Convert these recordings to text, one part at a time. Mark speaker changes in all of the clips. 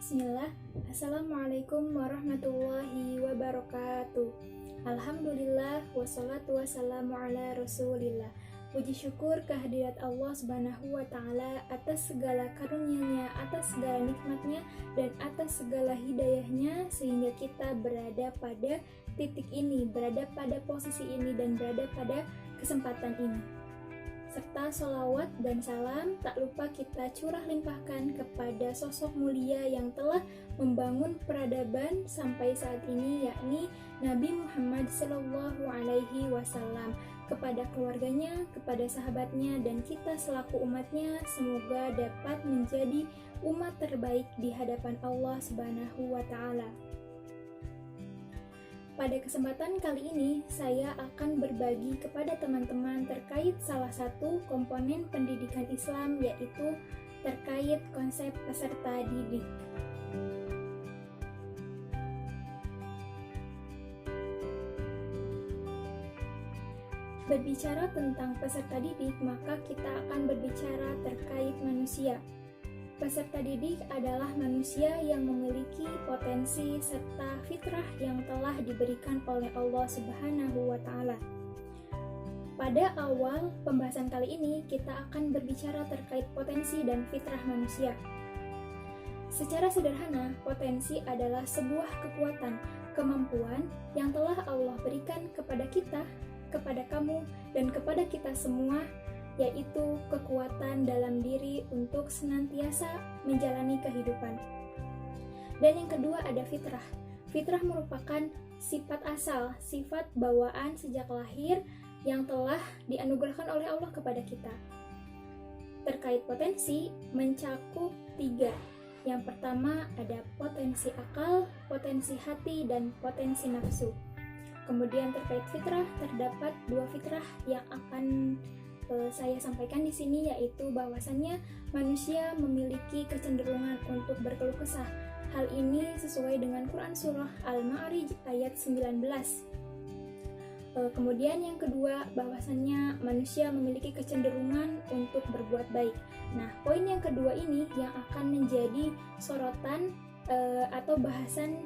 Speaker 1: Bismillah. Assalamualaikum warahmatullahi wabarakatuh. Alhamdulillah wassalatu wassalamu ala rasulillah. Puji syukur kehadirat Allah Subhanahu wa Ta'ala atas segala karunia-Nya, atas segala nikmatnya, dan atas segala hidayahnya, sehingga kita berada pada titik ini, berada pada posisi ini, dan berada pada kesempatan ini. Serta sholawat dan salam tak lupa kita curah limpahkan kepada sosok mulia yang telah membangun peradaban sampai saat ini, yakni Nabi Muhammad SAW, kepada keluarganya, kepada sahabatnya, dan kita selaku umatnya, semoga dapat menjadi umat terbaik di hadapan Allah Subhanahu wa Ta'ala. Pada kesempatan kali ini, saya akan berbagi kepada teman-teman terkait salah satu komponen pendidikan Islam, yaitu terkait konsep peserta didik. Berbicara tentang peserta didik, maka kita akan berbicara terkait manusia. Peserta didik adalah manusia yang memiliki potensi serta fitrah yang telah diberikan oleh Allah Subhanahu wa Ta'ala. Pada awal pembahasan kali ini, kita akan berbicara terkait potensi dan fitrah manusia. Secara sederhana, potensi adalah sebuah kekuatan, kemampuan yang telah Allah berikan kepada kita, kepada kamu, dan kepada kita semua, yaitu kekuatan dalam diri untuk senantiasa menjalani kehidupan. Dan yang kedua ada fitrah. Fitrah merupakan sifat asal, sifat bawaan sejak lahir yang telah dianugerahkan oleh Allah kepada kita. Terkait potensi mencakup 3. Yang pertama ada potensi akal, potensi hati, dan potensi nafsu. Kemudian terkait fitrah terdapat 2 fitrah yang akan saya sampaikan di sini, yaitu bahwasannya manusia memiliki kecenderungan untuk berkeluh kesah. Hal ini sesuai dengan Quran Surah Al-Ma'arij ayat 19. Kemudian yang kedua, bahwasannya manusia memiliki kecenderungan untuk berbuat baik. Nah, poin yang kedua ini yang akan menjadi sorotan atau bahasan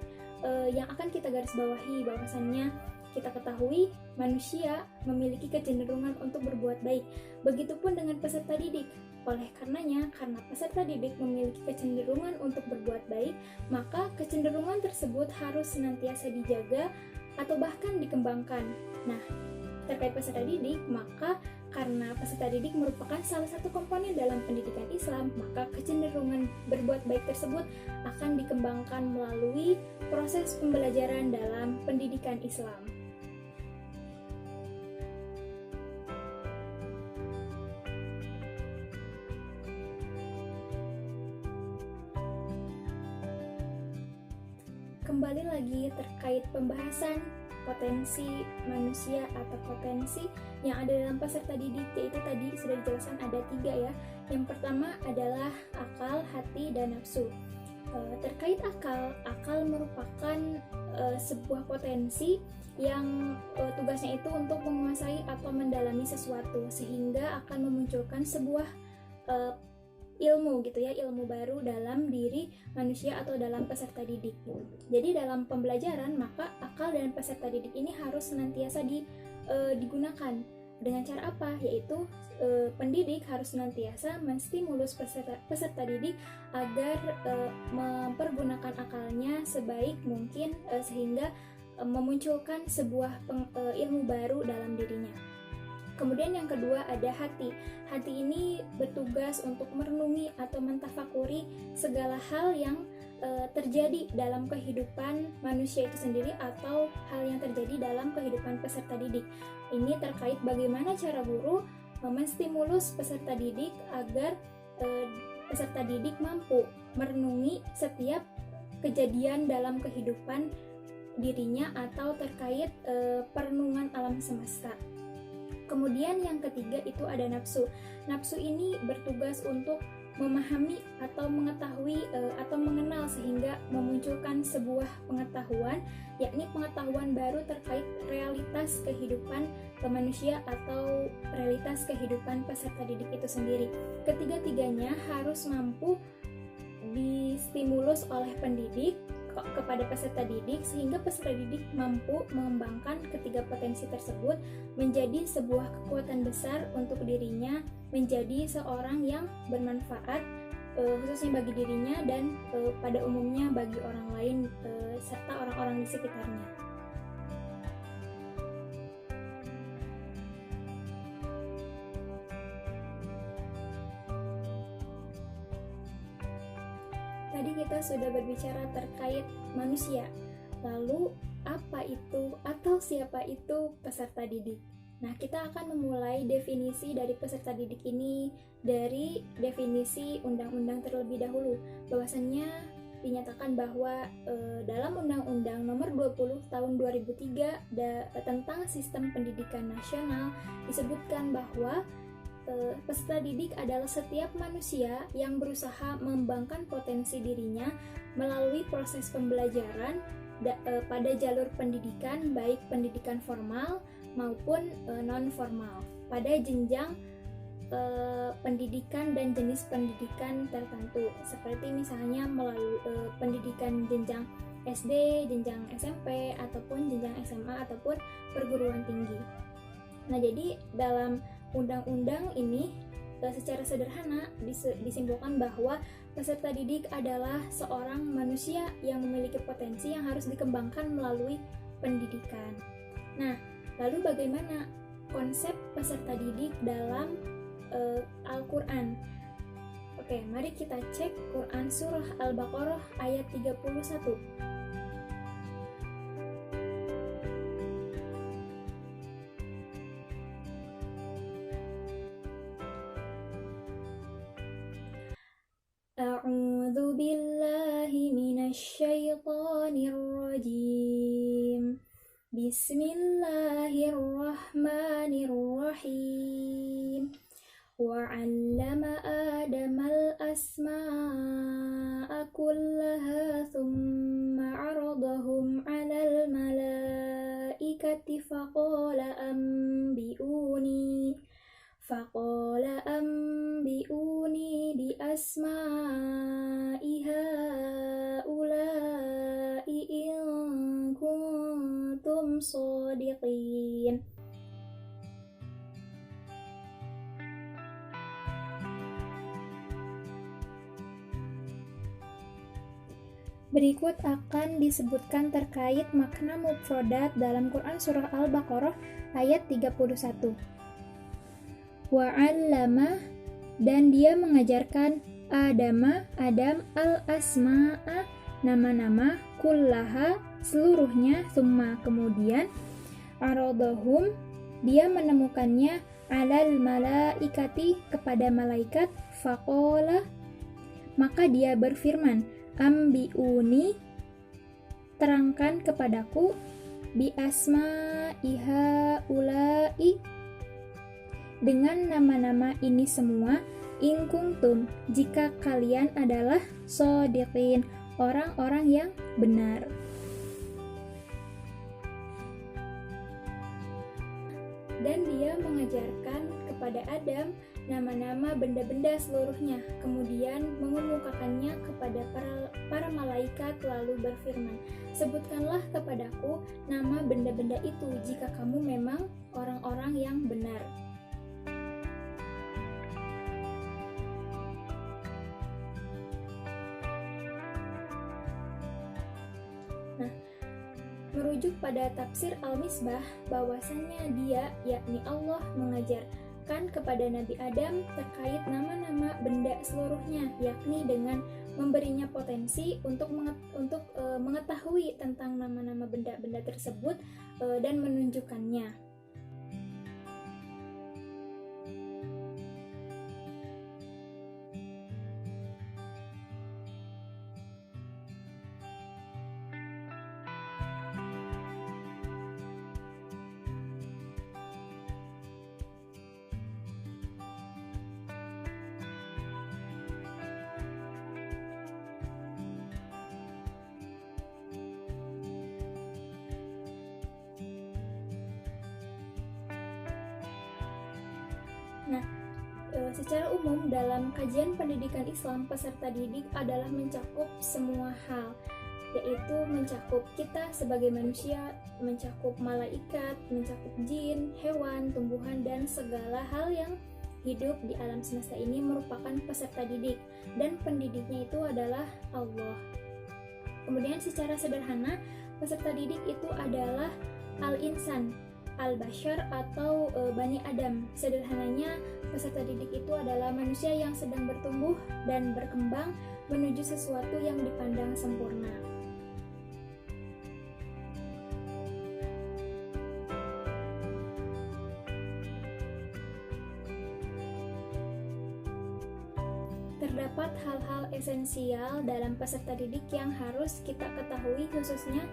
Speaker 1: yang akan kita garis bawahi, bahwasannya kita ketahui manusia memiliki kecenderungan untuk berbuat baik. Begitupun dengan peserta didik. Oleh karenanya, karena peserta didik memiliki kecenderungan untuk berbuat baik, maka kecenderungan tersebut harus senantiasa dijaga atau bahkan dikembangkan. Nah, terkait peserta didik, maka karena peserta didik merupakan salah satu komponen dalam pendidikan Islam, maka kecenderungan berbuat baik tersebut akan dikembangkan melalui proses pembelajaran dalam pendidikan Islam. Kembali lagi terkait pembahasan potensi manusia atau potensi yang ada dalam peserta didik, yaitu tadi sudah dijelaskan ada 3 ya. Yang pertama adalah akal, hati, dan nafsu. Terkait akal merupakan sebuah potensi yang tugasnya itu untuk menguasai atau mendalami sesuatu, sehingga akan memunculkan sebuah ilmu gitu ya, ilmu baru dalam diri manusia atau dalam peserta didik. Jadi dalam pembelajaran, maka akal dan peserta didik ini harus senantiasa digunakan. Dengan cara apa? Yaitu pendidik harus senantiasa menstimulus peserta didik agar mempergunakan akalnya sebaik mungkin sehingga memunculkan sebuah ilmu baru dalam dirinya. Kemudian yang kedua ada hati. Hati ini bertugas untuk merenungi atau mentafakuri segala hal yang terjadi dalam kehidupan manusia itu sendiri atau hal yang terjadi dalam kehidupan peserta didik. Ini terkait bagaimana cara guru menstimulus peserta didik agar peserta didik mampu merenungi setiap kejadian dalam kehidupan dirinya atau terkait perenungan alam semesta. Kemudian yang ketiga itu ada nafsu. Nafsu ini bertugas untuk memahami atau mengetahui atau mengenal sehingga memunculkan sebuah pengetahuan, yakni pengetahuan baru terkait realitas kehidupan manusia atau realitas kehidupan peserta didik itu sendiri. Ketiga-tiganya harus mampu distimulus oleh pendidik kepada peserta didik sehingga peserta didik mampu mengembangkan ketiga potensi tersebut menjadi sebuah kekuatan besar untuk dirinya menjadi seorang yang bermanfaat khususnya bagi dirinya dan pada umumnya bagi orang lain serta orang-orang di sekitarnya. Tadi kita sudah berbicara terkait manusia. Lalu apa itu atau siapa itu peserta didik? Nah, kita akan memulai definisi dari peserta didik ini dari definisi undang-undang terlebih dahulu. Bahwasannya dinyatakan bahwa dalam Undang-Undang Nomor 20 Tahun 2003 tentang Sistem Pendidikan Nasional disebutkan bahwa peserta didik adalah setiap manusia yang berusaha mengembangkan potensi dirinya melalui proses pembelajaran pada jalur pendidikan, baik pendidikan formal maupun non-formal, pada jenjang pendidikan dan jenis pendidikan tertentu, seperti misalnya melalui pendidikan jenjang SD, jenjang SMP, ataupun jenjang SMA, ataupun perguruan tinggi. Nah, jadi dalam undang-undang ini secara sederhana disimpulkan bahwa peserta didik adalah seorang manusia yang memiliki potensi yang harus dikembangkan melalui pendidikan. Nah, lalu bagaimana konsep peserta didik dalam Al-Quran? Oke, mari kita cek Quran Surah Al-Baqarah ayat 31. A'udzu billahi minasy syaithanir rajim. Bismillahirrahmanirrahim. Wa 'allama Adamal asma'a kullaha thumma 'aradahum 'alal malaikati faqala anbi'uni bi asma'i haula'i in kuntum shadiqin. Berikut akan disebutkan terkait makna mufradat dalam Quran Surah Al-Baqarah ayat 31. Wa'allama, dan dia mengajarkan Adam al-asma'a, nama-nama, kullaha, seluruhnya, summa, kemudian, aradahum, dia menemukannya, alal malaikati, kepada malaikat, faqala, maka dia berfirman, ambiuni, terangkan kepadaku, bi asma'iha ulai, dengan nama-nama ini semua, in kuntum, jika kalian adalah shodiqin, orang-orang yang benar. Dan dia mengajarkan kepada Adam nama-nama benda-benda seluruhnya, kemudian mengemukakannya kepada para malaikat lalu berfirman, sebutkanlah kepadaku nama benda-benda itu jika kamu memang orang-orang yang benar. Nah, merujuk pada tafsir Al-Misbah, bahwasannya dia, yakni Allah, mengajarkan kepada Nabi Adam terkait nama-nama benda seluruhnya, yakni dengan memberinya potensi untuk mengetahui tentang nama-nama benda-benda tersebut dan menunjukkannya. Nah, Secara umum dalam kajian pendidikan Islam, peserta didik adalah mencakup semua hal, yaitu mencakup kita sebagai manusia, mencakup malaikat, mencakup jin, hewan, tumbuhan, dan segala hal yang hidup di alam semesta ini merupakan peserta didik, dan pendidiknya itu adalah Allah. Kemudian secara sederhana, peserta didik itu adalah al-insan, al-bashar atau Bani Adam. Sederhananya, peserta didik itu adalah manusia yang sedang bertumbuh dan berkembang menuju sesuatu yang dipandang sempurna. Terdapat hal-hal esensial dalam peserta didik yang harus kita ketahui, khususnya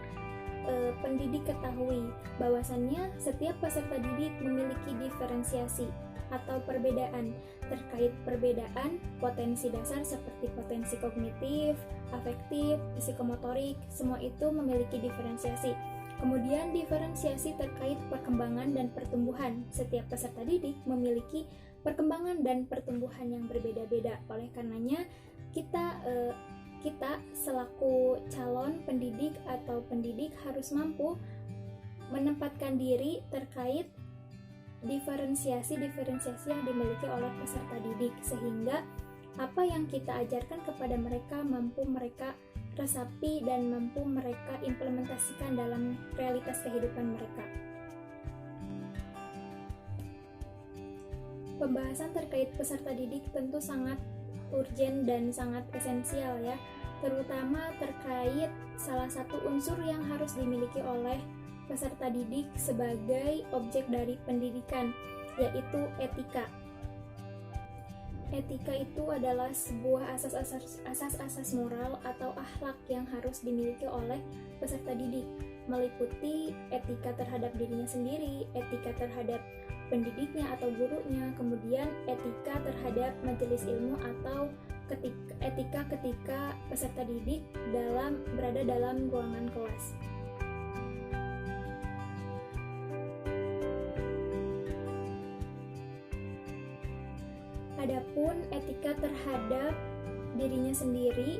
Speaker 1: pendidik ketahui bahwasannya setiap peserta didik memiliki diferensiasi atau perbedaan. Terkait perbedaan, potensi dasar seperti potensi kognitif, afektif, psikomotorik, semua itu memiliki diferensiasi. Kemudian diferensiasi terkait perkembangan dan pertumbuhan. Setiap peserta didik memiliki perkembangan dan pertumbuhan yang berbeda-beda. Oleh karenanya kita selaku calon pendidik atau pendidik harus mampu menempatkan diri terkait diferensiasi yang dimiliki oleh peserta didik, sehingga apa yang kita ajarkan kepada mereka mampu mereka resapi dan mampu mereka implementasikan dalam realitas kehidupan mereka. Pembahasan terkait peserta didik tentu sangat urgen dan sangat esensial ya, terutama terkait salah satu unsur yang harus dimiliki oleh peserta didik sebagai objek dari pendidikan, yaitu etika. Etika itu adalah sebuah asas-asas moral atau akhlak yang harus dimiliki oleh peserta didik, meliputi etika terhadap dirinya sendiri, etika terhadap pendidiknya atau gurunya, kemudian etika terhadap majelis ilmu atau etika ketika peserta didik berada dalam ruangan kelas. Adapun etika terhadap dirinya sendiri,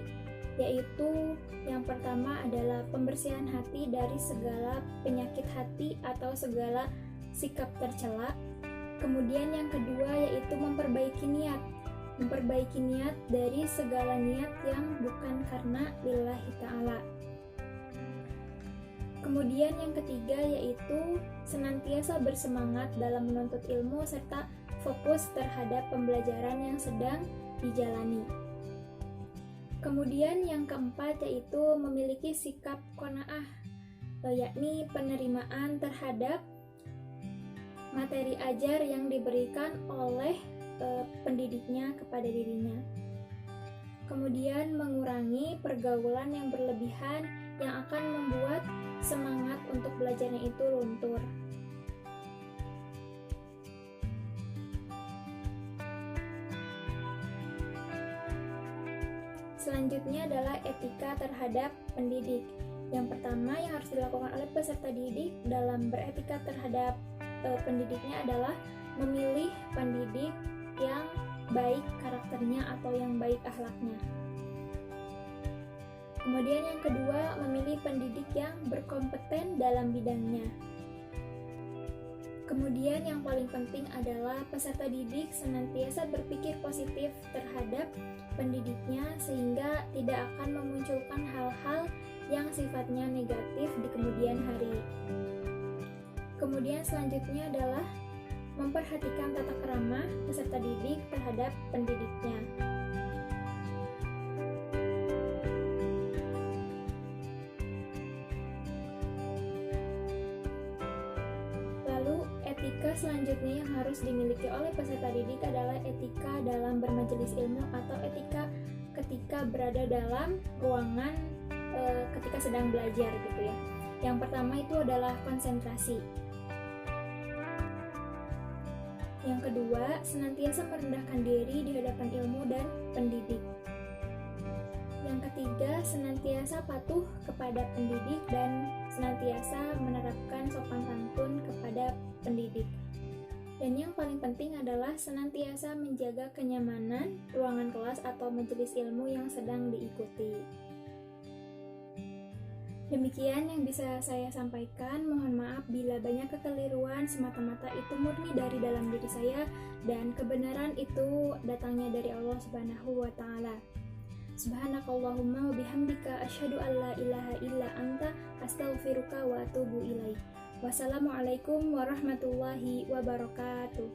Speaker 1: yaitu yang pertama adalah pembersihan hati dari segala penyakit hati atau segala sikap tercela. Kemudian yang kedua yaitu memperbaiki niat dari segala niat yang bukan karena lillahi ta'ala. Kemudian yang ketiga yaitu senantiasa bersemangat dalam menuntut ilmu serta fokus terhadap pembelajaran yang sedang dijalani. Kemudian yang keempat yaitu memiliki sikap qanaah, yakni penerimaan terhadap materi ajar yang diberikan oleh pendidiknya kepada dirinya. Kemudian mengurangi pergaulan yang berlebihan yang akan membuat semangat untuk belajarnya itu luntur. Selanjutnya adalah etika terhadap pendidik. Yang pertama yang harus dilakukan oleh peserta didik dalam beretika terhadap pendidiknya adalah memilih pendidik yang baik karakternya atau yang baik akhlaknya. Kemudian yang kedua, memilih pendidik yang berkompeten dalam bidangnya. Kemudian yang paling penting adalah peserta didik senantiasa berpikir positif terhadap pendidiknya sehingga tidak akan memunculkan hal-hal yang sifatnya negatif di kemudian hari. Kemudian selanjutnya adalah memperhatikan tata krama peserta didik terhadap pendidiknya. Lalu etika selanjutnya yang harus dimiliki oleh peserta didik adalah etika dalam bermajelis ilmu atau etika ketika berada dalam ruangan ketika sedang belajar gitu ya. Yang pertama itu adalah konsentrasi. Yang kedua, senantiasa merendahkan diri di hadapan ilmu dan pendidik. Yang ketiga, senantiasa patuh kepada pendidik dan senantiasa menerapkan sopan santun kepada pendidik. Dan yang paling penting adalah senantiasa menjaga kenyamanan ruangan kelas atau majelis ilmu yang sedang diikuti. Demikian yang bisa saya sampaikan. Mohon maaf bila banyak kekeliruan, semata-mata itu murni dari dalam diri saya dan kebenaran itu datangnya dari Allah Subhanahu wa taala. Subhanakallahumma wa bihamdika asyhadu an la ilaha illa anta astaghfiruka wa atubu ilaik. Wassalamualaikum warahmatullahi wabarakatuh.